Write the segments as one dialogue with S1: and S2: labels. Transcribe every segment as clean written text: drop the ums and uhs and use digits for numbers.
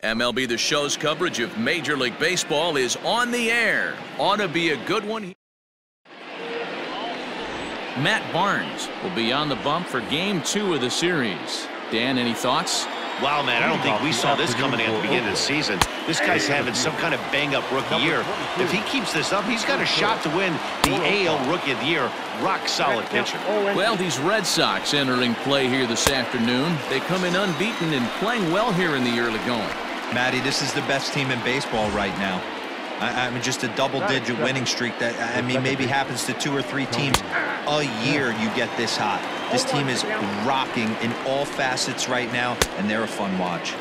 S1: MLB The Show's coverage of Major League Baseball is on the air. Ought to be a good one. Matt Barnes will be on the bump for Game 2 of the series. Dan, any thoughts?
S2: Wow, man, I don't think we saw this coming at the beginning of the season. This guy's having some kind of bang-up rookie year. If he keeps this up, he's got a shot to win the AL Rookie of the Year. Rock-solid pitcher.
S1: Well, these Red Sox entering play here this afternoon. They come in unbeaten and playing well here in the early going.
S3: Matty, this is the best team in baseball right now. I mean, just a double-digit winning streak that, I mean, maybe happens to 2 or 3 teams a year you get this hot. This team is rocking in all facets right now, and they're a fun watch.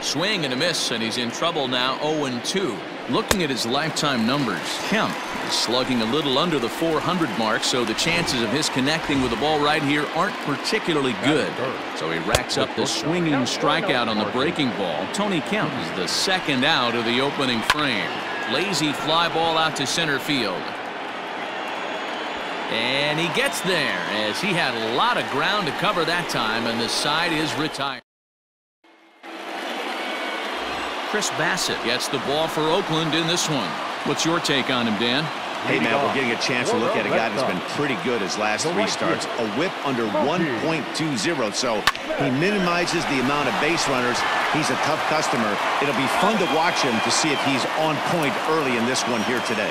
S1: Swing and a miss, and he's in trouble now, 0-2. Looking at his lifetime numbers, Kemp is slugging a little under the 400 mark, so the chances of his connecting with the ball right here aren't particularly good. So he racks up the swinging strikeout on the breaking ball. Tony Kemp is the second out of the opening frame. Lazy fly ball out to center field. And he gets there as he had a lot of ground to cover that time, and the side is retired. Chris Bassett gets the ball for Oakland in this one. What's your take on him, Dan?
S2: Hey, man, we're getting a chance to look at a guy that's been pretty good his last 3 starts. A whip under 1.20, so he minimizes the amount of base runners. He's a tough customer. It'll be fun to watch him to see if he's on point early in this one here today.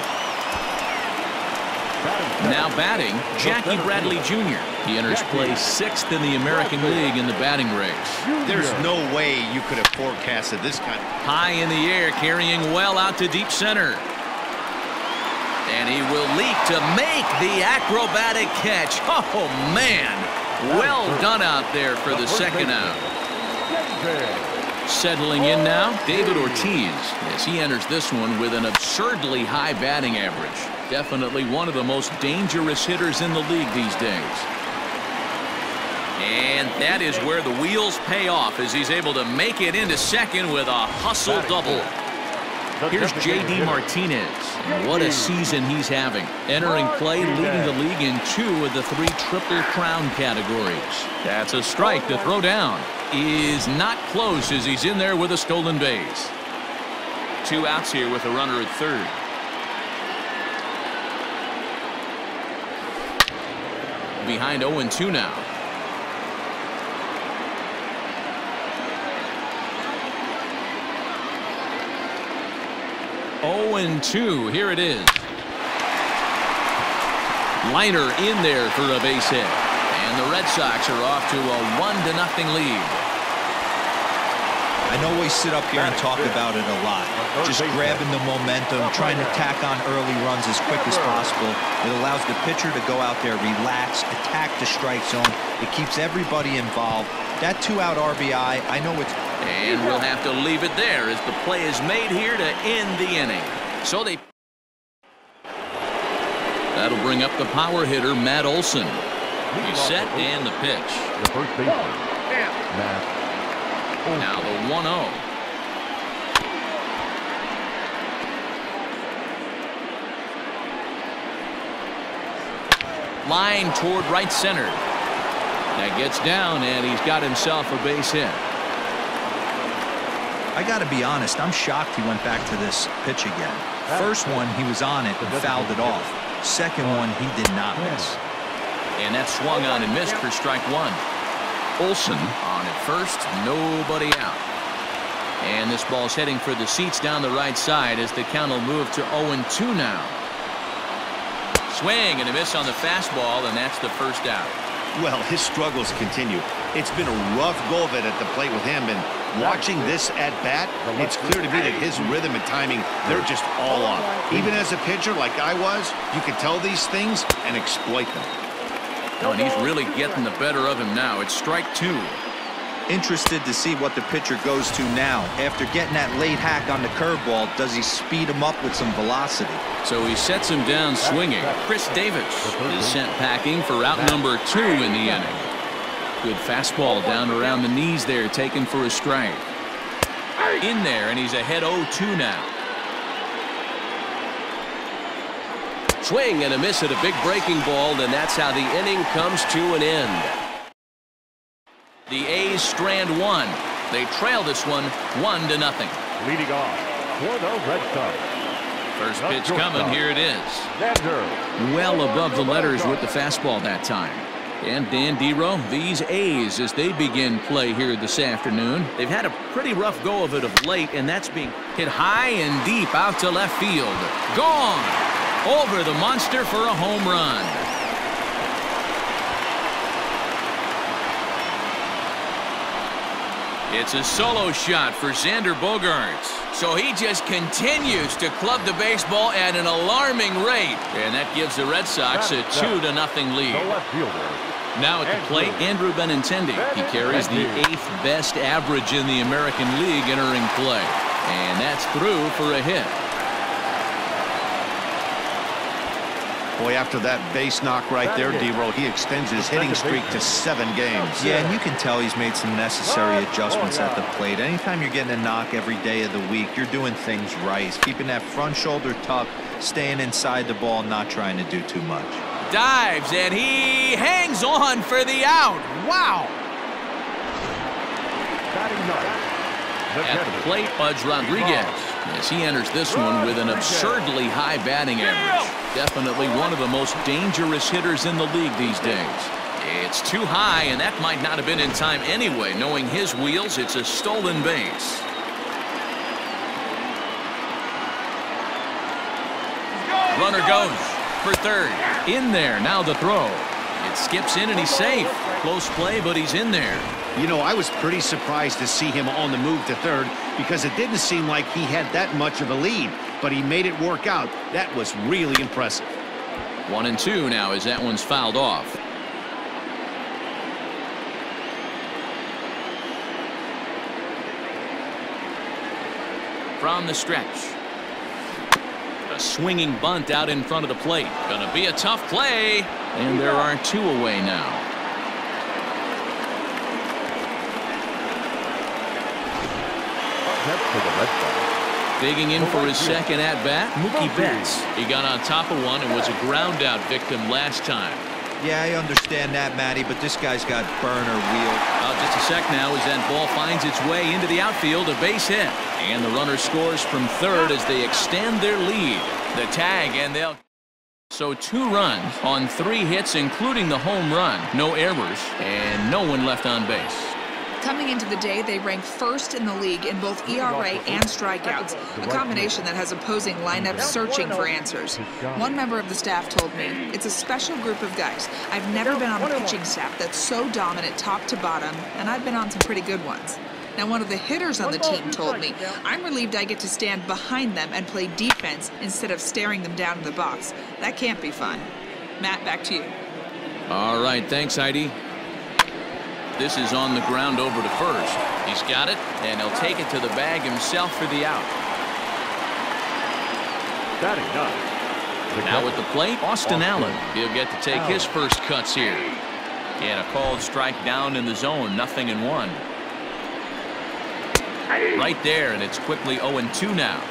S1: Now batting, Jackie Bradley Jr. He enters play 6th in the American League in the batting race.
S2: There's no way you could have forecasted this kind.
S1: High in the air, carrying well out to deep center. And he will leap to make the acrobatic catch. Oh, man. Well done out there for the second out. Settling in now, David Ortiz, as he enters this one with an absurdly high batting average. Definitely one of the most dangerous hitters in the league these days. And that is where the wheels pay off as he's able to make it into second with a hustle double. Here's J.D. Martinez. And what a season he's having. Entering play, leading the league in 2 of the 3 Triple Crown categories. That's a strike to throw down. Is not close as he's in there with a stolen base. 2 outs here with a runner at third. Behind 0-2 now. Oh-2. Here it is. Liner in there for a base hit. And the Red Sox are off to a 1-0 lead.
S3: I know we sit up here and talk about it a lot. Just grabbing the momentum, trying to tack on early runs as quick as possible. It allows the pitcher to go out there, relax, attack the strike zone. It keeps everybody involved. That 2-out RBI, I know it's...
S1: And we'll have to leave it there as the play is made here to end the inning. So they... That'll bring up the power hitter, Matt Olson. He's set and the pitch.
S4: The first baseman, Matt.
S1: Now the 1-0. Line toward right center. That gets down, and he's got himself a base hit.
S3: I got to be honest, I'm shocked he went back to this pitch again. First one, he was on it and fouled it off. Second one, he did not miss.
S1: And that swung on and missed for strike 1. Olson on at first, nobody out. And this ball's heading for the seats down the right side as the count will move to 0-2 now. Swing and a miss on the fastball, and that's the first out.
S2: Well, his struggles continue. It's been a rough go of it at the plate with him, and watching this at bat, it's clear to me that his rhythm and timing, they're just all off. Even as a pitcher like I was, you can tell these things and exploit them.
S1: Oh, and he's really getting the better of him now. It's strike 2.
S3: Interested to see what the pitcher goes to now. After getting that late hack on the curveball, does he speed him up with some velocity?
S1: So he sets him down swinging. Chris Davis is sent packing for out number 2 in the inning. Good fastball down around the knees there, taken for a strike. In there, and he's ahead 0-2 now. Swing and a miss at a big breaking ball, and that's how the inning comes to an end. The A's strand 1. They trail this one 1-0.
S4: Leading off for the Red Sox.
S1: First pitch coming. Here it is. Well above the letters with the fastball that time. And Dan Dero, these A's, as they begin play here this afternoon, they've had a pretty rough go of it of late, and that's being hit high and deep out to left field. Gone! Over the monster for a home run. It's a solo shot for Xander Bogaerts. So he just continues to club the baseball at an alarming rate. And that gives the Red Sox a 2-0 lead. Now at the plate, Andrew Benintendi. He carries the 8th best average in the American League entering play. And that's through for a hit.
S2: Boy, after that base knock right there, Dero, he extends his hitting streak to 7 games.
S3: Yeah, and you can tell he's made some necessary adjustments at the plate. Anytime you're getting a knock every day of the week, you're doing things right. He's keeping that front shoulder tucked, staying inside the ball, not trying to do too much.
S1: Dives, and he hangs on for the out. Wow. At the plate, Pudge Rodriguez, as he enters this one with an absurdly high batting average. Definitely one of the most dangerous hitters in the league these days. It's too high, and that might not have been in time anyway. Knowing his wheels, it's a stolen base. Runner goes for third. In there, now the throw. It skips in, and he's safe. Close play, but he's in there.
S2: You know, I was pretty surprised to see him on the move to third because it didn't seem like he had that much of a lead, but he made it work out. That was really impressive.
S1: 1-2 now as that one's fouled off. From the stretch. A swinging bunt out in front of the plate. Gonna be a tough play. And there are 2 away now. Digging in for his second at-bat, Mookie Betts. He got on top of one and was a ground-out victim last time.
S3: Yeah, I understand that, Matty, but this guy's got burner wheel.
S1: Just a sec now as that ball finds its way into the outfield, a base hit. And the runner scores from third as they extend their lead. The tag, and they'll... So 2 runs on 3 hits, including the home run. No errors, and no one left on base.
S5: Coming into the day, they rank first in the league in both ERA and strikeouts, a combination that has opposing lineups searching for answers. One member of the staff told me, it's a special group of guys. I've never been on a pitching staff that's so dominant top to bottom, and I've been on some pretty good ones. Now, one of the hitters on the team told me, I'm relieved I get to stand behind them and play defense instead of staring them down in the box. That can't be fun. Matt, back to you.
S1: All right, thanks, Heidi. This is on the ground over to first. He's got it, and he'll take it to the bag himself for the out. Now at the plate, Austin Allen. He'll get to take his first cuts here. And a called strike down in the zone, 0-1. Right there, and it's quickly 0-2 now.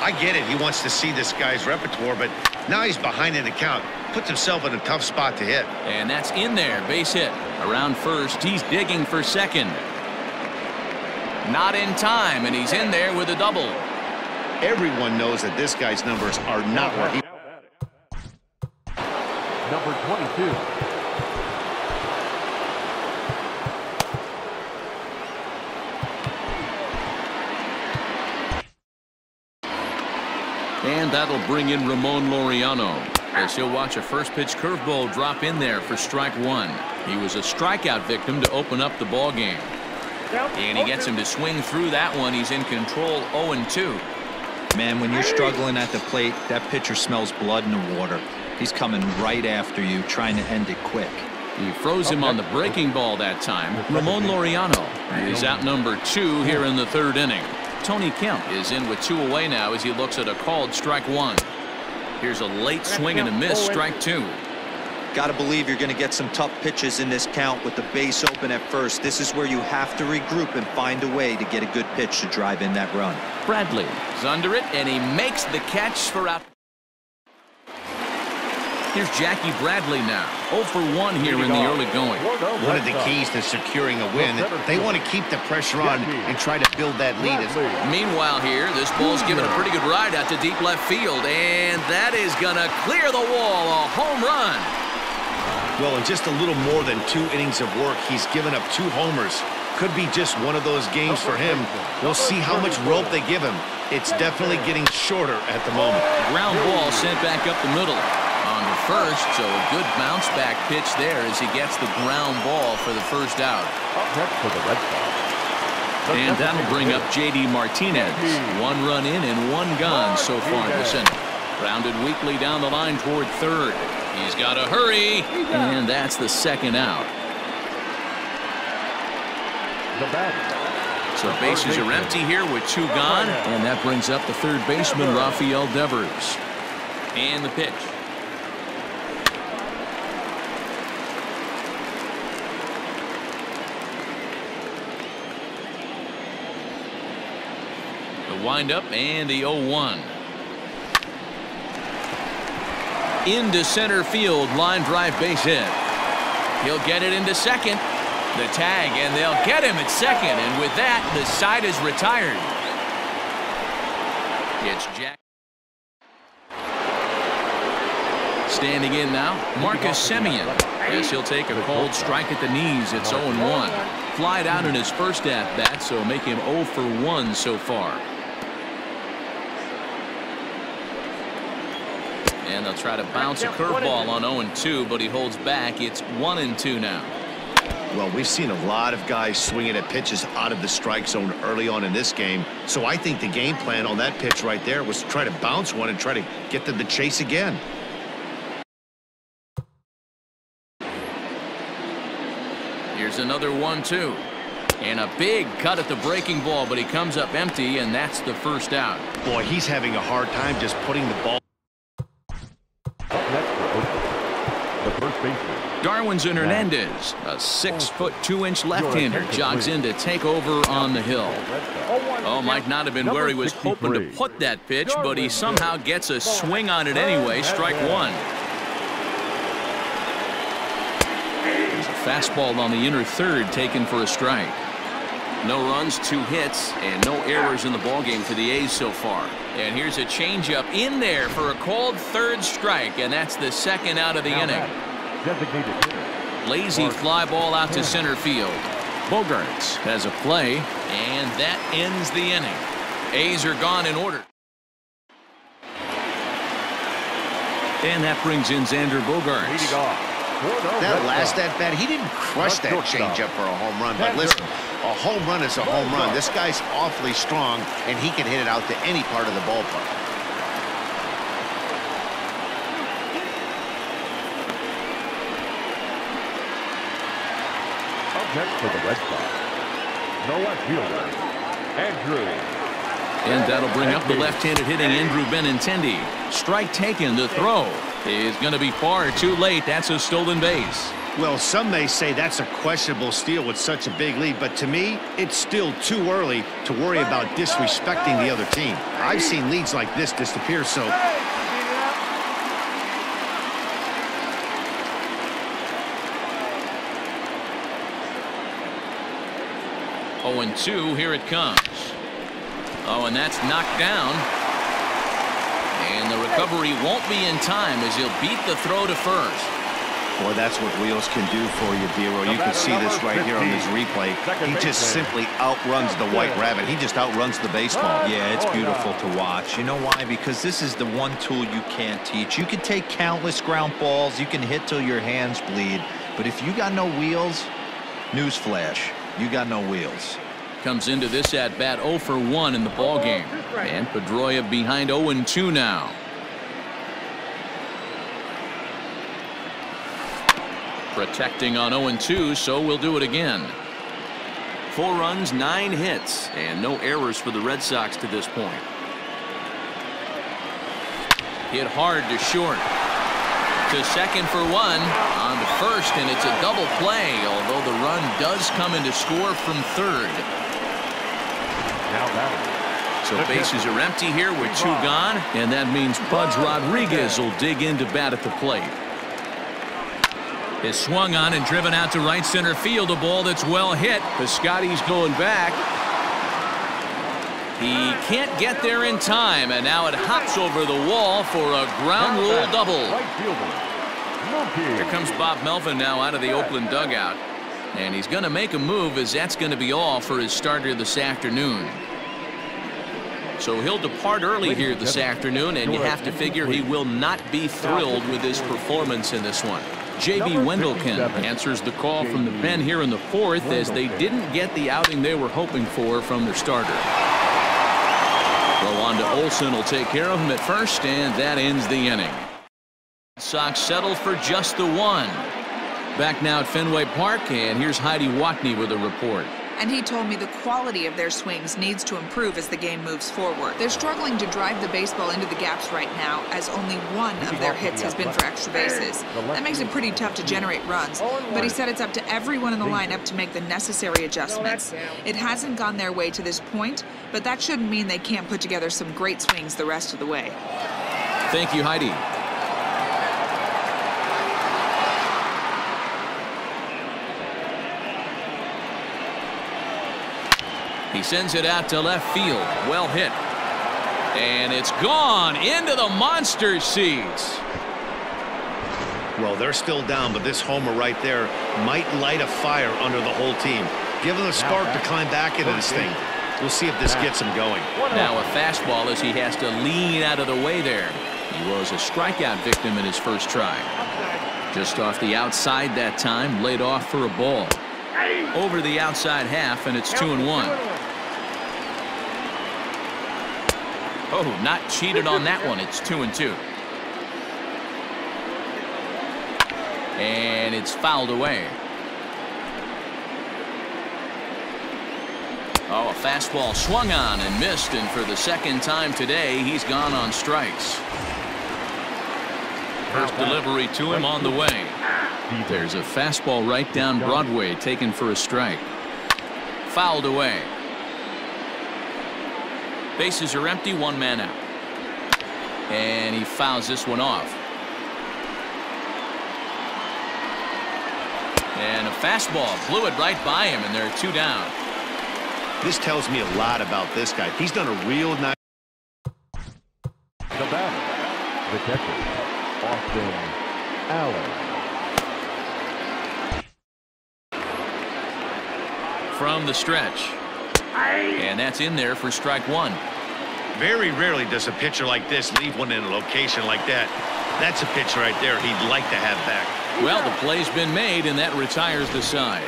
S2: I get it. He wants to see this guy's repertoire, but now he's behind in the count. Puts himself in a tough spot to hit.
S1: And that's in there, base hit. Around first, he's digging for second. Not in time, and he's in there with a double.
S2: Everyone knows that this guy's numbers are not where he...
S4: Number 22.
S1: And that'll bring in Ramon Laureano, as he'll watch a first pitch curveball drop in there for strike 1. He was a strikeout victim to open up the ball game. And he gets him to swing through that one. He's in control, 0-2.
S3: Man, when you're struggling at the plate, that pitcher smells blood in the water. He's coming right after you, trying to end it quick.
S1: He froze him on the breaking ball that time. Ramon Laureano is out number 2 here in the 3rd inning. Tony Kemp is in with 2 away now as he looks at a called strike 1. Here's a late swing and a miss, strike 2.
S3: Got to believe you're going to get some tough pitches in this count with the base open at first. This is where you have to regroup and find a way to get a good pitch to drive in that run.
S1: Bradley is under it, and he makes the catch for out. Here's Jackie Bradley now. 0 for 1 here in the early going.
S2: One of the keys to securing a win, they want to keep the pressure on and try to build that lead.
S1: Meanwhile here, this ball's given a pretty good ride out to deep left field, and that is going to clear the wall. A home run.
S2: Well, in just a little more than 2 innings of work, he's given up 2 homers. Could be just one of those games for him. We'll see how much rope they give him. It's definitely getting shorter at the moment.
S1: Ground ball sent back up the middle. On the first, so a good bounce back pitch there as he gets the ground ball for the first out. And that'll bring up J.D. Martinez. 1 run in and 1 gone so far this inning. Grounded weakly down the line toward third. He's got to hurry, and that's the second out. So bases are empty here with 2 gone, and that brings up the third baseman, Rafael Devers. And the pitch. The windup and the 0-1. Into center field, line drive base hit. He'll get it into second. The tag, and they'll get him at second, and with that, the side is retired. It's Jack. Standing in now, Marcus Semien. Yes, he'll take a cold strike at the knees. It's 0-1. Flied out in his first at-bat, so make him 0 for 1 so far. And they'll try to bounce a curveball on 0-2, but he holds back. It's 1-2 now.
S2: Well, we've seen a lot of guys swinging at pitches out of the strike zone early on in this game. So I think the game plan on that pitch right there was to try to bounce one and try to get them to chase again.
S1: Here's another 1-2. And a big cut at the breaking ball, but he comes up empty, and that's the first out.
S2: Boy, he's having a hard time just putting the ball.
S1: Darwinzon Hernandez, a 6'2" left-hander, jogs in to take over on the hill. Oh, might not have been where he was hoping to put that pitch, but he somehow gets a swing on it anyway. Strike 1. There's a fastball on the inner third taken for a strike. No runs, 2 hits, and no errors in the ballgame for the A's so far. And here's a changeup in there for a called third strike, and that's the second out of the inning. Lazy fly ball out to center field. Bogarts has a play, and that ends the inning. A's are gone in order. And that brings in Xander Bogarts.
S2: That last at-bat, he didn't crush that changeup for a home run. But listen, a home run is a home run. This guy's awfully strong, and he can hit it out to any part of the ballpark.
S4: Next for the Red Sox, the left fielder, Andrew.
S1: And that'll bring up the left-handed hitting Andrew Benintendi. Strike taken. The throw is going to be far too late. That's a stolen base.
S2: Well, some may say that's a questionable steal with such a big lead, but to me, it's still too early to worry about disrespecting the other team. I've seen leads like this disappear, so...
S1: 0-2, here it comes. Oh, and that's knocked down. And the recovery won't be in time as he'll beat the throw to first.
S2: Boy, that's what Wheels can do for you, Dero. You can see this right here on this replay. He just simply outruns the White Rabbit. He just outruns the baseball.
S3: Yeah, it's beautiful to watch. You know why? Because this is the one tool you can't teach. You can take countless ground balls. You can hit till your hands bleed. But if you got no wheels, newsflash, you got no wheels.
S1: Comes into this at-bat 0 for 1 in the ballgame. And Pedroia behind 0-2 now. Protecting on 0-2, so we'll do it again. 4 runs, 9 hits, and no errors for the Red Sox to this point. Hit hard to short. To second for 1. On to first, and it's a double play, although the run does come in to score from third. So bases are empty here with 2 gone, and that means Pudge Rodriguez will dig in to bat at the plate. Is swung on and driven out to right center field. A ball that's well hit. Piscotty's going back. He can't get there in time, and now it hops over the wall for a ground rule double. Here comes Bob Melvin now out of the Oakland dugout, and he's going to make a move, as that's going to be all for his starter this afternoon. So he'll depart early here this afternoon, and you have to figure he will not be thrilled with his performance in this one. J.B. Wendelken answers the call from the pen here in the fourth, as they didn't get the outing they were hoping for from their starter. Well, on to Olsen will take care of him at first, and that ends the inning. Sox settle for just the one. Back now at Fenway Park, and here's Heidi Watney with a report.
S5: And he told me the quality of their swings needs to improve as the game moves forward. They're struggling to drive the baseball into the gaps right now, as only one of their hits has been for extra bases. That makes it pretty tough to generate runs, but he said it's up to everyone in the lineup to make the necessary adjustments. It hasn't gone their way to this point, but that shouldn't mean they can't put together some great swings the rest of the way.
S1: Thank you, Heidi. He sends it out to left field. Well hit. And it's gone into the monster seats.
S2: Well, they're still down, but this homer right there might light a fire under the whole team. Give them a spark to climb back into this thing. We'll see if this gets him going.
S1: Now a fastball, as he has to lean out of the way there. He was a strikeout victim in his first try. Just off the outside that time, laid off for a ball. Over the outside half, and it's 2-1. Oh, not cheated on that one. It's 2-2. And it's fouled away. Oh, a fastball swung on and missed, and for the second time today, he's gone on strikes. First delivery to him on the way. There's a fastball right down Broadway, taken for a strike. Fouled away. Bases are empty, one man out. And he fouls this one off. And a fastball blew it right by him, and there are two down.
S2: This tells me a lot about this guy. He's done a real nice.
S4: The batter, the catcher, Austin Allen.
S1: From the stretch. And that's in there for strike one.
S2: Very rarely does a pitcher like this leave one in a location like that. That's a pitch right there he'd like to have back.
S1: Well, the play's been made, and that retires the side.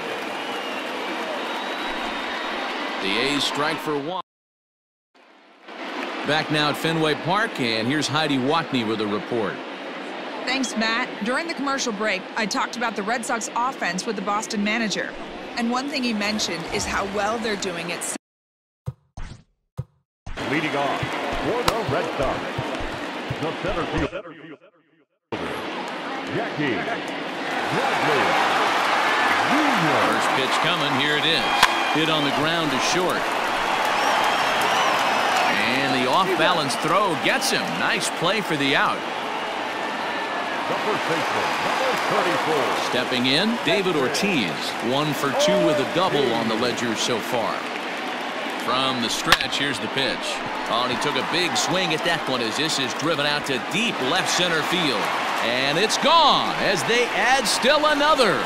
S1: The A's strike for one. Back now at Fenway Park, and here's Heidi Watney with a report.
S5: Thanks, Matt. During the commercial break, I talked about the Red Sox offense with the Boston manager. And one thing he mentioned is how well they're doing it.
S4: Leading off for the Red Sox, the center fielder, Jackie Bradley Jr.
S1: First pitch coming. Here it is. Hit on the ground to short. And the off-balance throw gets him. Nice play for the out.
S4: The first baseman, number 34.
S1: Stepping in, David Ortiz. 1 for 2 with a double on the ledger so far. From the stretch, here's the pitch. Oh, and he took a big swing at that one, as this is driven out to deep left center field. And it's gone as they add still another.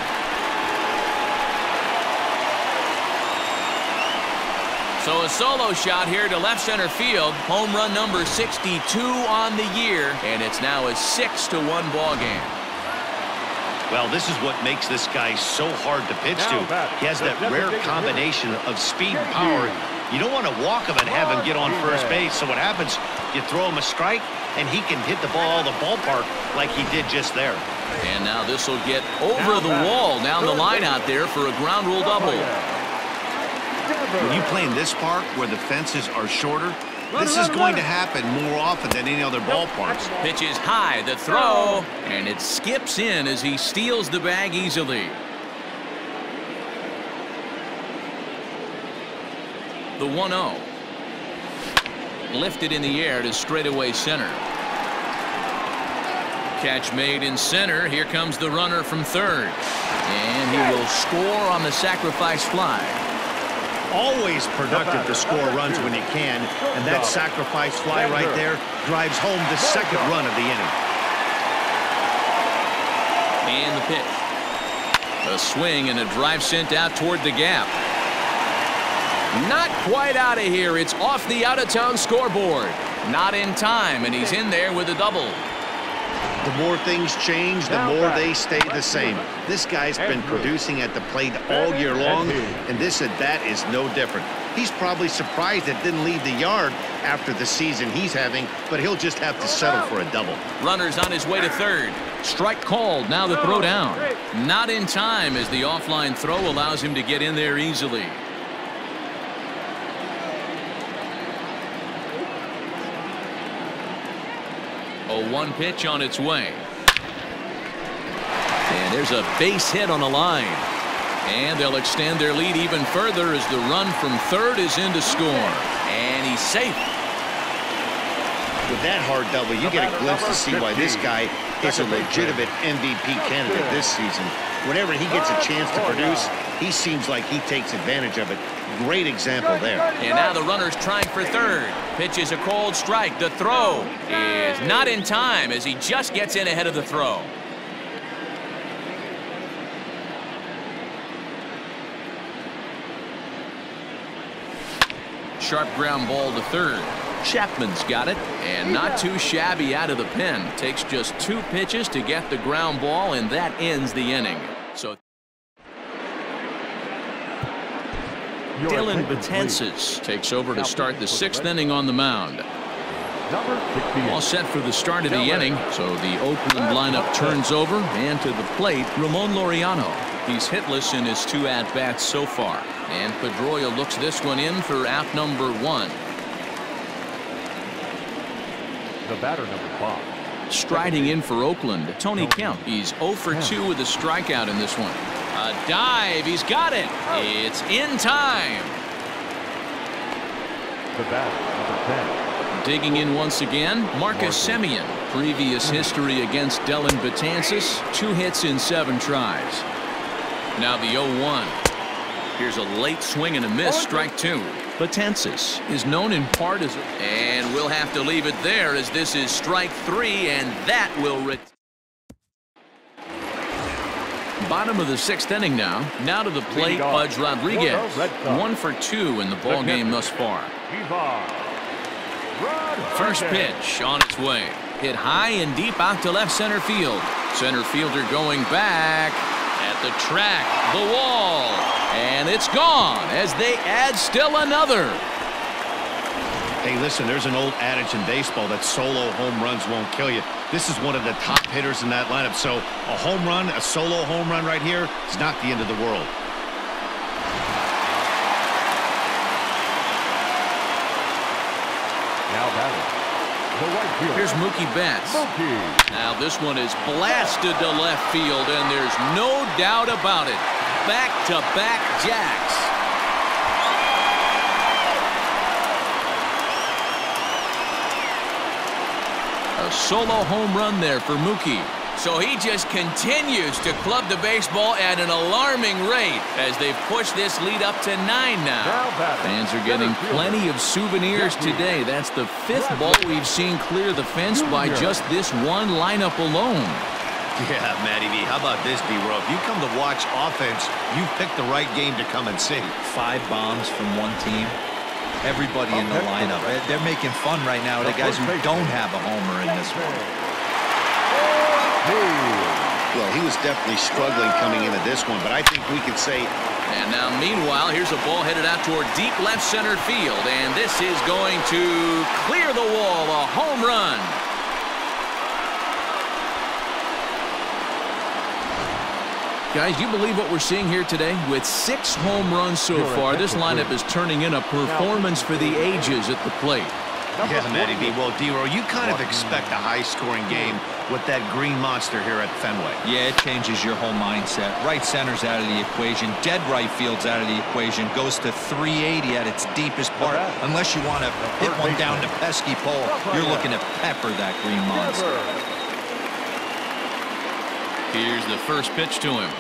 S1: So a solo shot here to left center field. Home run number 62 on the year, and it's now a 6-1 ball game.
S2: Well, this is what makes this guy so hard to pitch to. He has that rare combination of speed and power. You don't want to walk him and have him get on first base. So what happens, you throw him a strike, and he can hit the ball the ballpark like he did just there.
S1: And now this will get over the wall down the line out there for a ground rule double.
S2: When you play in this park where the fences are shorter, this is going to happen more often than any other ballparks.
S1: Pitch is high, the throw, and it skips in as he steals the bag easily. The 1-0. Lifted in the air to straightaway center. Catch made in center. Here comes the runner from third. And he will score on the sacrifice fly.
S2: Always productive to score runs when you can, and that sacrifice fly right there drives home the second run of the inning.
S1: And the pitch. A swing and a drive sent out toward the gap. Not quite out of here. It's off the out-of-town scoreboard. Not in time, and he's in there with a double.
S2: The more things change, the more they stay the same. This guy's been producing at the plate all year long, and this at-bat is no different. He's probably surprised it didn't leave the yard after the season he's having, but he'll just have to settle for a double.
S1: Runner's on his way to third. Strike called. Now the throw down. Not in time as the offline throw allows him to get in there easily. A 1 pitch on its way. And there's a base hit on the line. And they'll extend their lead even further as the run from third is in to score. And he's safe.
S2: With that hard double, you get a glimpse to see why this guy is a legitimate MVP candidate this season. Whenever he gets a chance to produce, he seems like he takes advantage of it. Great example there.
S1: And now the runner's trying for third. Pitch is a cold strike. The throw is not in time as he just gets in ahead of the throw. Sharp ground ball to third. Chapman's got it, and not too shabby out of the pen. Takes just 2 pitches to get the ground ball, and that ends the inning. So Dellin Betances takes over to start the 6th inning on the mound. All set for the start of the inning, so the Oakland lineup turns over, and to the plate, Ramon Laureano. He's hitless in his 2 at-bats so far, and Pedroia looks this one in for out number 1.
S4: The batter, number 5.
S1: Striding in for Oakland, Tony Kemp. He's 0 for 2 with a strikeout in this one. A dive, he's got it. It's in time.
S4: The batter, number 10.
S1: Digging in once again, Marcus Semien. Previous history against Dellin Betances, 2 hits in 7 tries. Now the 0-1. Here's a late swing and a miss, strike 2. Betances is known in part as, and we'll have to leave it there as this is strike 3, and that will bottom of the 6th inning now. Now to the plate, Pudge Rodriguez. 1 for 2 in the ball game thus far. First pitch on its way. Hit high and deep out to left center field. Center fielder going back at the track, the wall, and it's gone as they add still another.
S2: Hey, listen, there's an old adage in baseball that solo home runs won't kill you. This is one of the top hitters in that lineup, so a home run, a solo home run right here is not the end of the world.
S4: Now batting.
S1: Here's Mookie Betts. Now this one is blasted to left field, and there's no doubt about it. Back-to-back jacks. A solo home run there for Mookie. So he just continues to club the baseball at an alarming rate as they've pushed this lead up to 9 now. Fans are getting plenty of souvenirs today. That's the 5th ball we've seen clear the fence by just this one lineup alone.
S2: Yeah, Matty V, how about this, D-Row? If you come to watch offense, you picked the right game to come and see.
S3: 5 bombs from one team. Everybody in the lineup. They're making fun right now of the guys who don't have a homer in this one.
S2: Well, he was definitely struggling coming into this one, but I think we could say.
S1: And now, meanwhile, here's a ball headed out toward deep left center field, and this is going to clear the wall, a home run. Guys, you believe what we're seeing here today? With 6 home runs so far, this lineup is turning in a performance for the ages at the plate.
S2: Yeah, Matty B. Well, D-Row, you kind of expect a high-scoring game with that green monster here at Fenway.
S3: Yeah, it changes your whole mindset. Right center's out of the equation. Dead right field's out of the equation. Goes to 380 at its deepest part. Unless you want to hit one down to pesky pole, you're looking to pepper that green monster.
S1: Here's the first pitch to him.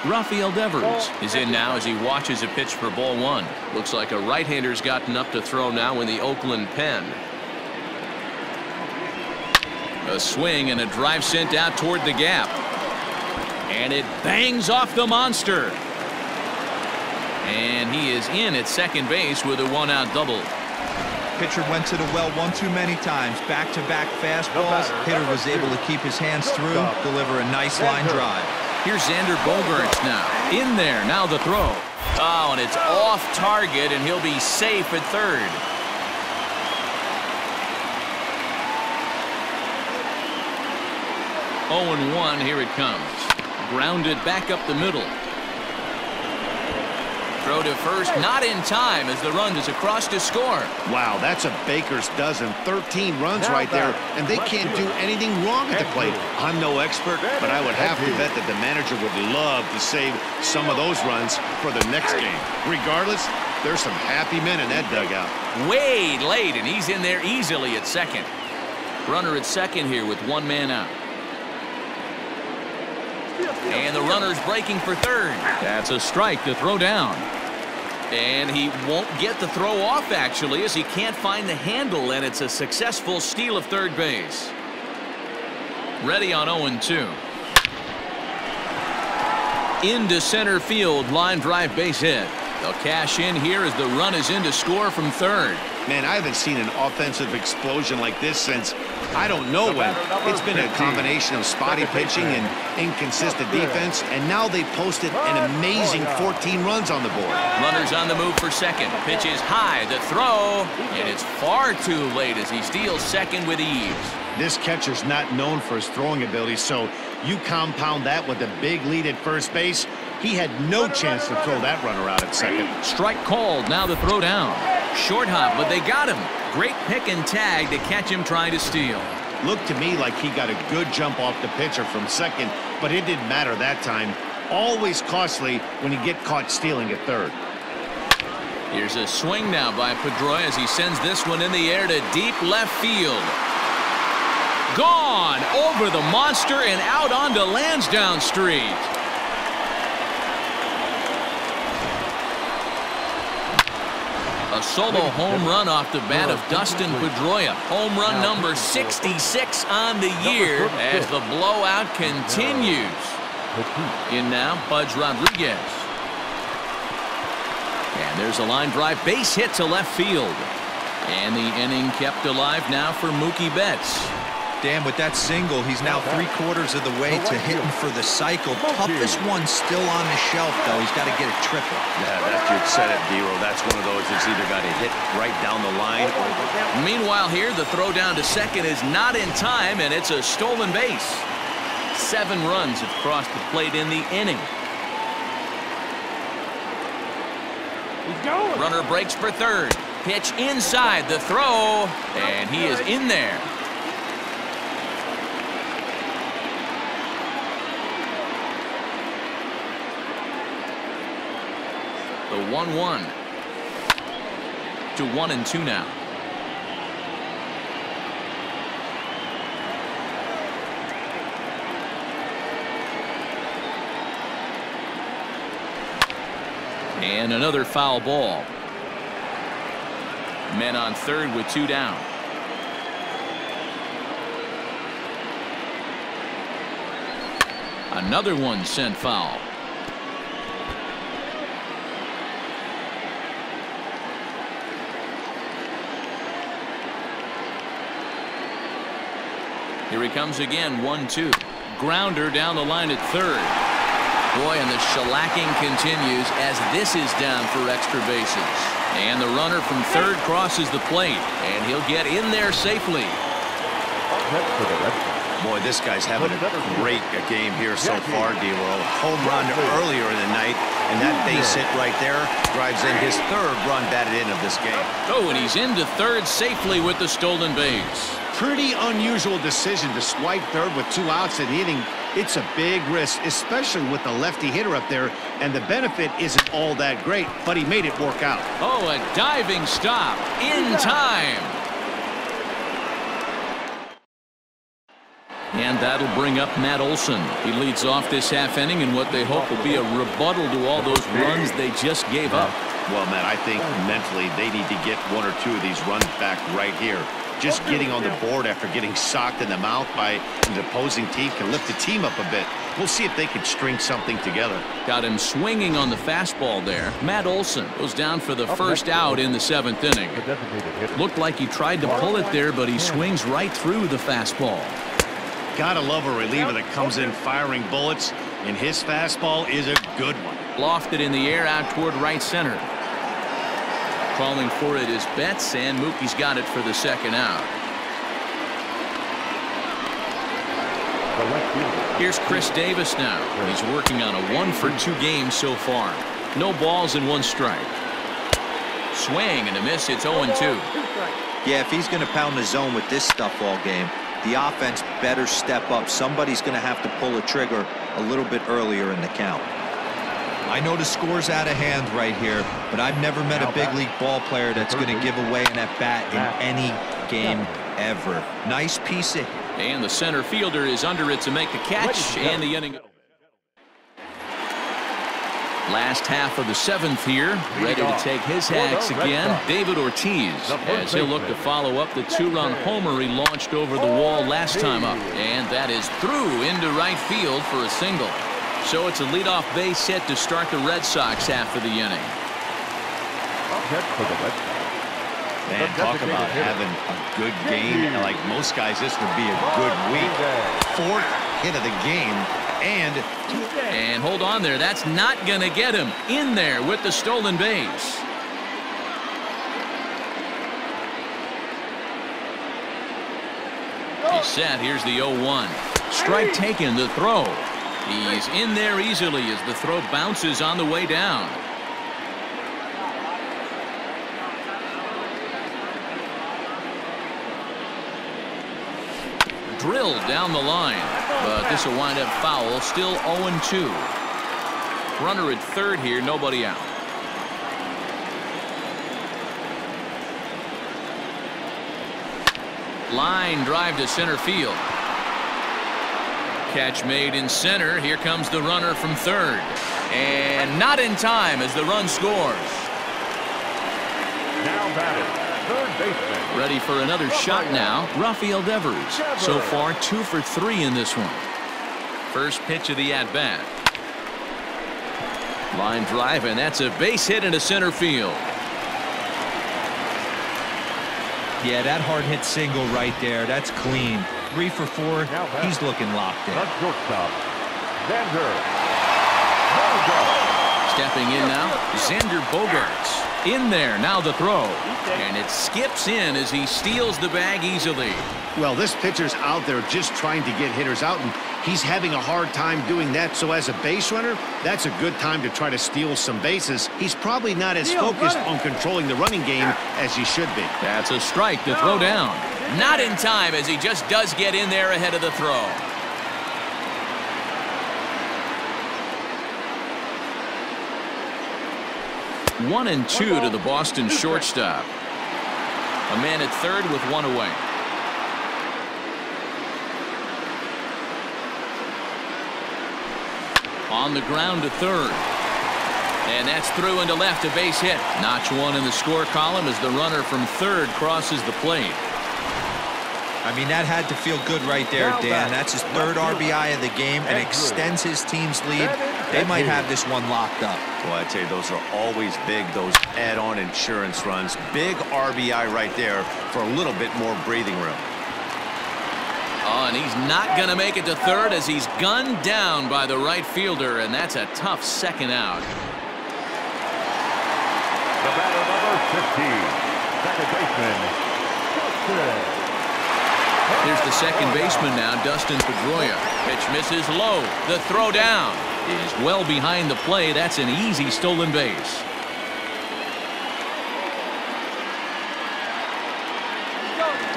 S1: Rafael Devers is in now as he watches a pitch for ball one. Looks like a right-hander's gotten up to throw now in the Oakland pen. A swing and a drive sent out toward the gap. And it bangs off the monster. And he is in at second base with a one-out double.
S3: Pitcher went to the well one too many times. Back-to-back fastballs. Hitter was able to keep his hands through, deliver a nice line drive.
S1: Here's Xander Bogaerts now. In there, now the throw. Oh, and it's off target, and he'll be safe at third. Oh, and 1, here it comes. Grounded back up the middle. Throw to first, not in time as the run is across to score.
S2: Wow, that's a baker's dozen. 13 runs right there, and they can't do anything wrong at the plate. I'm no expert, but I would have to bet that the manager would love to save some of those runs for the next game. Regardless, there's some happy men in that dugout.
S1: Way late, and he's in there easily at second. Runner at second here with one man out. And the runner's breaking for third. That's a strike to throw down. And he won't get the throw off, actually, as he can't find the handle, and it's a successful steal of third base. Ready on 0-2. Into center field, line drive base hit. They'll cash in here as the run is in to score from third.
S2: Man, I haven't seen an offensive explosion like this since I don't know when. It's been a combination of spotty pitching and inconsistent defense, and now they posted an amazing 14 runs on the board.
S1: Runners on the move for second. Pitch is high, the throw, and it's far too late as he steals second with ease.
S2: This catcher's not known for his throwing ability, so you compound that with a big lead at first base. He had no chance to throw that runner out at second.
S1: Strike called, now the throw down. Short hop, but they got him. Great pick and tag to catch him trying to steal.
S2: Looked to me like he got a good jump off the pitcher from second, but it didn't matter that time. Always costly when you get caught stealing at third.
S1: Here's a swing now by Pedroia as he sends this one in the air to deep left field. Gone over the monster and out onto Lansdowne Street. A solo home run off the bat of Dustin Pedroia. Home run number 66 on the year as the blowout continues. In now, Pudge Rodriguez. And there's a line drive base hit to left field. And the inning kept alive now for Mookie Betts.
S3: Dan, with that single, he's now 3/4 of the way to hitting for the cycle. Toughest one still on the shelf, though. He's got to get a triple.
S2: Yeah, that's you said it, D-Row. That's one of those that's either got to hit right down the line or...
S1: Meanwhile here, the throw down to second is not in time, and it's a stolen base. 7 runs have crossed the plate in the inning. Runner breaks for third. Pitch inside the throw, and he is in there. The 1-1 to 1-2 now. And another foul ball. Men on third with 2 down. Another one sent foul. Here he comes again, 1-2. Grounder down the line at third. Boy, and the shellacking continues as this is down for extra bases. And the runner from third crosses the plate, and he'll get in there safely.
S2: Boy, this guy's having a great game here so far, D-Row. Home run earlier in the night, and that base hit right there drives in his 3rd run batted in of this game.
S1: Oh, and he's into third safely with the stolen base.
S2: Pretty unusual decision to swipe third with 2 outs in the inning. It's a big risk, especially with the lefty hitter up there, and the benefit isn't all that great, but he made it work out.
S1: Oh, a diving stop in time. And that'll bring up Matt Olson. He leads off this half inning in what they hope will be a rebuttal to all those runs they just gave up.
S2: Well, Matt, I think mentally they need to get one or two of these runs back right here. Just getting on the board after getting socked in the mouth by an opposing team can lift the team up a bit. We'll see if they can string something together.
S1: Got him swinging on the fastball there. Matt Olson goes down for the first out in the 7th inning. Looked like he tried to pull it there, but he swings right through the fastball.
S2: Gotta love a reliever that comes in firing bullets, and his fastball is a good one.
S1: Lofted in the air out toward right center. Calling for it is Betts, and Mookie's got it for the 2nd out. Here's Chris Davis now. He's working on a 1-for-2 game so far. No balls and 1 strike. Swing and a miss. It's 0-2.
S3: Yeah, if he's going to pound the zone with this stuff all game, the offense better step up. Somebody's going to have to pull a trigger a little bit earlier in the count. I know the score's out of hand right here, but I've never met a big league ball player that's going to give away an at-bat in any game ever. Nice piece of...
S1: And the center fielder is under it to make the catch, and the inning. Last half of the 7th here, ready to take his hacks again. David Ortiz, as he'll look to follow up the 2-run homer he launched over the wall last time up. And that is through into right field for a single. So it's a leadoff base hit to start the Red Sox half of the inning.
S2: Man, talk about having a good game. Like most guys, this would be a good week. 4th hit of the game. And
S1: hold on there. That's not going to get him in there with the stolen base. He's set. Here's the 0-1. Strike taken, the throw. He's in there easily as the throw bounces on the way down. Drilled down the line, but this will wind up foul. Still 0-2. Runner at 3rd here, nobody out. Line drive to center field. Catch made in center. Here comes the runner from 3rd. And not in time as the run scores.
S4: Now batting, 3rd baseman.
S1: Ready for another shot now, Rafael Devers. So far 2 for 3 in this one. First pitch of the at-bat. Line drive, and that's a base hit into center field.
S3: Yeah, that hard hit single right there. That's clean. 3 for 4. He's looking locked in.
S4: Shortstop, Xander.
S1: Stepping in now, Xander Bogaerts. In there, now the throw. And it skips in as he steals the bag easily.
S2: well, this pitcher's out there just trying to get hitters out, and he's having a hard time doing that. So as a base runner, that's a good time to try to steal some bases. He's probably not as focused on controlling the running game as he should be.
S1: That's a strike to throw down. Not in time, as he just does get in there ahead of the throw. One and two to the Boston shortstop. A man at third with one away. On the ground to third. And that's through into left, a base hit. Notch one in the score column as the runner from third crosses the plate.
S3: I mean, that had to feel good right there, Dan. That's his third RBI of the game and extends his team's lead. They might have this one locked up.
S2: Well, I tell you, those are always big, those add-on insurance runs. Big RBI right there for a little bit more breathing room.
S1: Oh, and he's not going to make it to third as he's gunned down by the right fielder, and that's a tough second out.
S4: The batter, number 15, second baseman, Dustin.
S1: Here's the second baseman now, Dustin Pedroia. Pitch misses low. The throw down is well behind the play. That's an easy stolen base.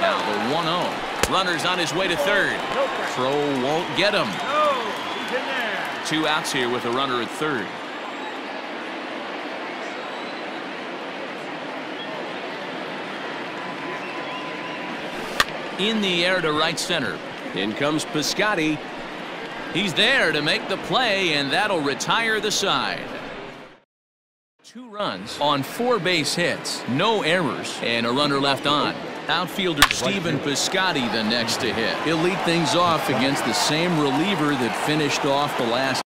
S1: Now the 1-0. Runner's on his way to third. Throw won't get him. 2 outs here with a runner at third. In the air to right center. In comes Piscotty. He's there to make the play, and that'll retire the side. 2 runs on 4 base hits, no errors, and a runner left on. Outfielder Stephen Piscotty the next to hit. He'll lead things off against the same reliever that finished off the last.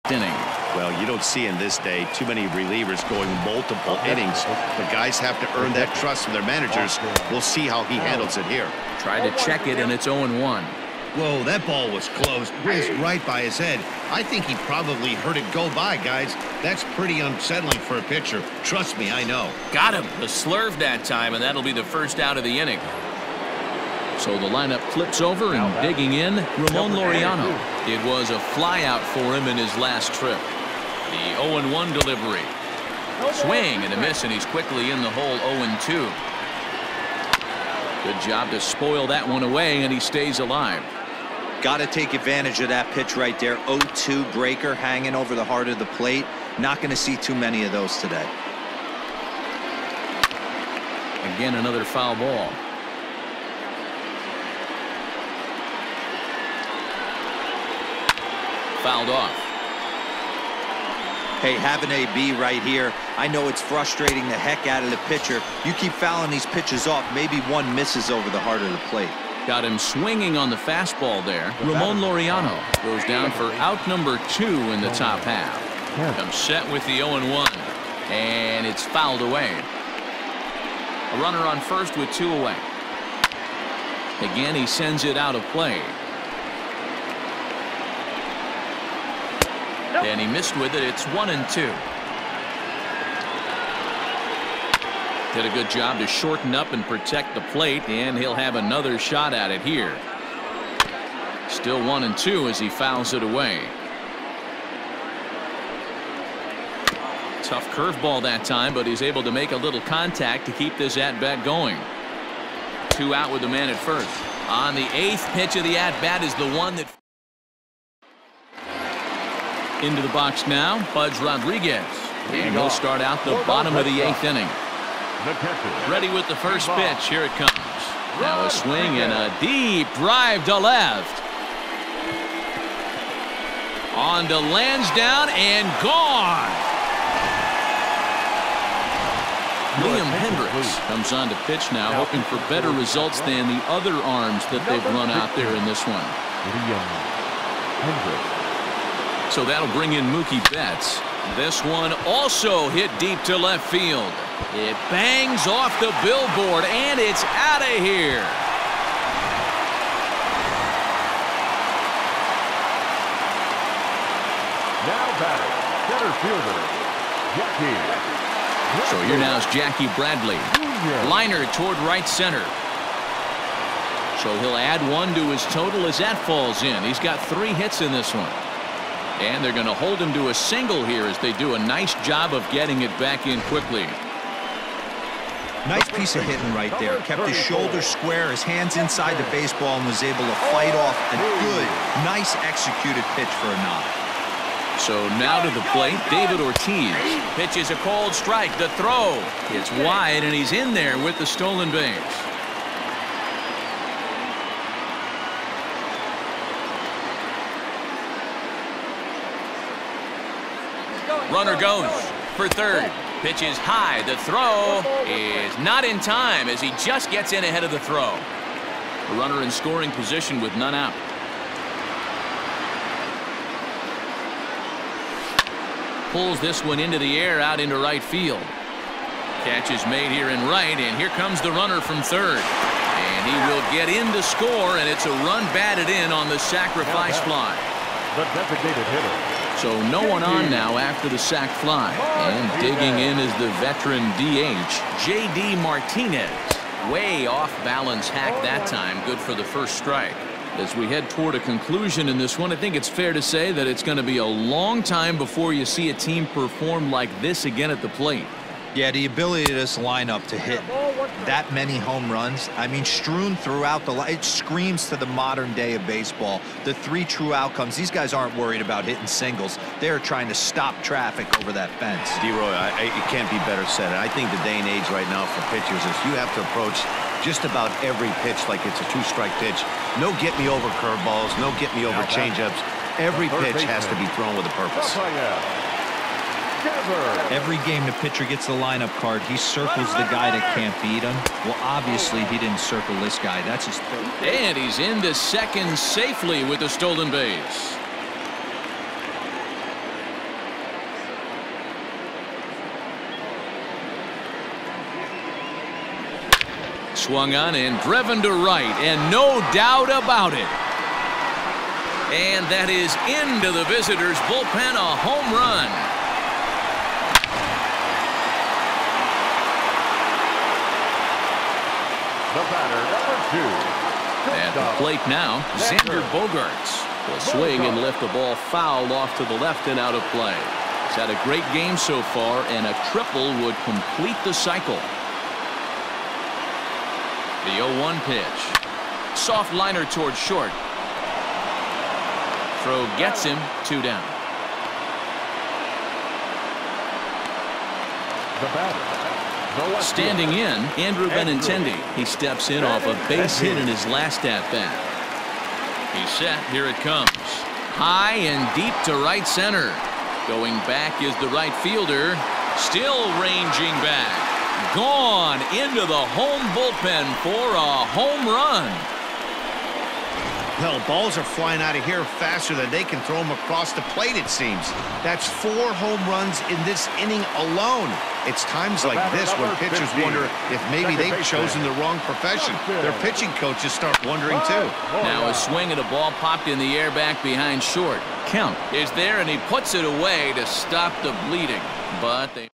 S1: Inning.
S2: Well, you don't see in this day too many relievers going multiple innings, but guys have to earn that trust from their managers. We'll see how he handles it here.
S1: Tried to check it, and it's 0-1.
S2: Whoa, that ball was close. Whizzed right by his head. I think he probably heard it go by, guys. That's pretty unsettling for a pitcher. Trust me, I know.
S1: Got him. The slurve that time, and that'll be the first out of the inning. So the lineup flips over, and digging in, Ramon Laureano. It was a flyout for him in his last trip. The 0-1 delivery. Swing and a miss, and he's quickly in the hole. 0-2. Good job to spoil that one away, and he stays alive.
S3: Got to take advantage of that pitch right there. 0-2 breaker hanging over the heart of the plate. Not going to see too many of those today.
S1: Again, another foul ball. Fouled off.
S3: Hey, have an AB right here. I know it's frustrating the heck out of the pitcher. You keep fouling these pitches off, maybe one misses over the heart of the plate.
S1: Got him swinging on the fastball there. Ramon Laureano goes down for out number 2 in the top half. Comes set with the 0-1, and it's fouled away. A runner on first with 2 away. Again, he sends it out of play. And he missed with it. It's 1-2. Did a good job to shorten up and protect the plate, and he'll have another shot at it here. Still 1-2 as he fouls it away. Tough curveball that time, but he's able to make a little contact to keep this at-bat going. 2 out with the man at first. On the 8th pitch of the at-bat is the one that... Into the box now, Budge Rodriguez. And he'll start out the bottom of the 8th inning. Ready with the first pitch. Here it comes. Now a swing and a deep drive to left. On to Lansdowne and gone. Liam Hendricks comes on to pitch now, hoping for better results than the other arms that they've run out there in this one. So that'll bring in Mookie Betts. This one also hit deep to left field. It bangs off the billboard, and it's out of here.
S4: Now batting, center fielder, Jackie.
S1: So here now is Jackie Bradley. Liner toward right center. So he'll add 1 to his total as that falls in. He's got 3 hits in this one. And they're going to hold him to a single here as they do a nice job of getting it back in quickly.
S3: Nice piece of hitting right there. Kept his shoulders square, his hands inside the baseball, and was able to fight off a good, nice executed pitch for a knock.
S1: So now to the plate, David Ortiz. Pitches a cold strike. The throw. It's wide, and he's in there with the stolen base. Runner goes for third. Pitch is high. The throw is not in time as he just gets in ahead of the throw. A runner in scoring position with none out. Pulls this one into the air out into right field. Catch is made here in right, and here comes the runner from third. And he will get in to score, and it's a run batted in on the sacrifice fly.
S4: The designated hitter.
S1: So no one on now after the sac fly. And digging in is the veteran DH, J.D. Martinez. Way off balance hack that time. Good for the first strike. As we head toward a conclusion in this one, I think it's fair to say that it's going to be a long time before you see a team perform like this again at the plate.
S3: Yeah, the ability of this lineup to hit that many home runs, I mean, strewn throughout the line, it screams to the modern day of baseball. The three true outcomes, these guys aren't worried about hitting singles. They're trying to stop traffic over that fence.
S2: D-Roy, it can't be better said. I think the day and age right now for pitchers is you have to approach just about every pitch like it's a two-strike pitch. No get-me-over curveballs, no get-me-over changeups. Every pitch has to be thrown with a purpose.
S3: Every game the pitcher gets the lineup card, he circles the guy that can't beat him. Well, obviously, he didn't circle this guy. That's his third.
S1: And he's into second safely with the stolen base. Swung on and driven to right, and no doubt about it. And that is into the visitors' bullpen, a home run.
S4: The batter, number 2.
S1: At the plate now, Xander Bogaerts will swing and lift the ball foul off to the left and out of play. He's had a great game so far, and a triple would complete the cycle. The 0-1 pitch. Soft liner towards short. Throw gets him, 2 down.
S4: The batter.
S1: Standing in, Andrew Benintendi. He steps in off a base hit in his last at-bat. He's set. Here it comes. High and deep to right center. Going back is the right fielder. Still ranging back. Gone into the home bullpen for a home run.
S2: Well, balls are flying out of here faster than they can throw them across the plate, it seems. That's 4 home runs in this inning alone. It's times like this when pitchers wonder if maybe they've chosen the wrong profession. Their pitching coaches start wondering, too.
S1: Now a swing and a ball popped in the air back behind short. Count is there, and he puts it away to stop the bleeding. But they...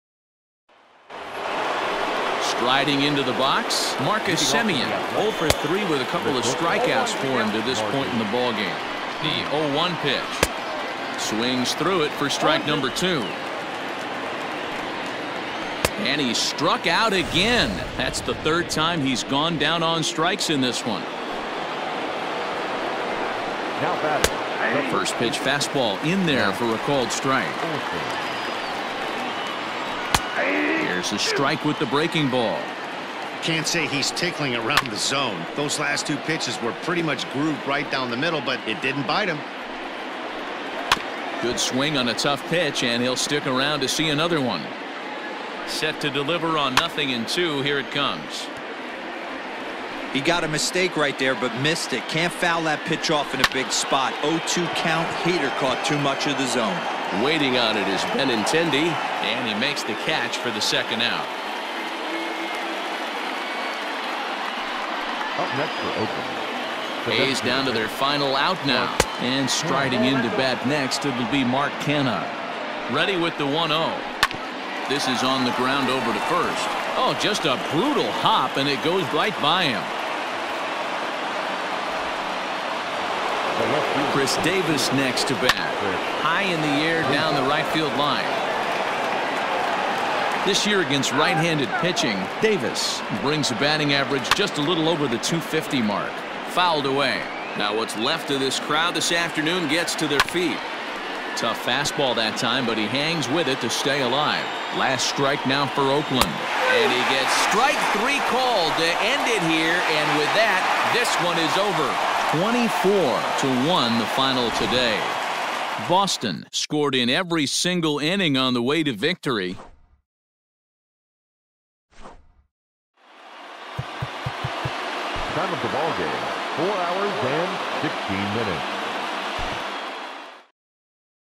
S1: Striding into the box, Marcus Semien, 0 for 3 with a couple of strikeouts for him to this point in the ballgame. The 0-1 pitch. Swings through it for strike number 2. And he struck out again. That's the 3rd time he's gone down on strikes in this one. First pitch fastball in there for a called strike. Here's a strike with the breaking ball.
S2: Can't say he's tickling around the zone. Those last 2 pitches were pretty much grooved right down the middle, but it didn't bite him.
S1: Good swing on a tough pitch, and he'll stick around to see another one. Set to deliver on 0-2. Here it comes.
S3: He got a mistake right there, but missed it. Can't foul that pitch off in a big spot. 0-2 count. Hader caught too much of the zone.
S1: Waiting on it is Benintendi, and he makes the catch for the 2nd out.
S4: Up next for Oakland.
S1: A's down to their final out now, and striding in to bat next, it'll be Mark Canha. Ready with the 1-0. This is on the ground over to first. Oh, just a brutal hop, and it goes right by him. Chris Davis next to bat. High in the air down the right field line. This year against right-handed pitching, Davis brings a batting average just a little over the 250 mark. Fouled away. Now what's left of this crowd this afternoon gets to their feet. Tough fastball that time, but he hangs with it to stay alive. Last strike now for Oakland. And he gets strike 3 called to end it here, and with that, this one is over. 24-1 the final today. Boston scored in every single inning on the way to victory.
S4: Time of the ball game, 4 hours and 16 minutes.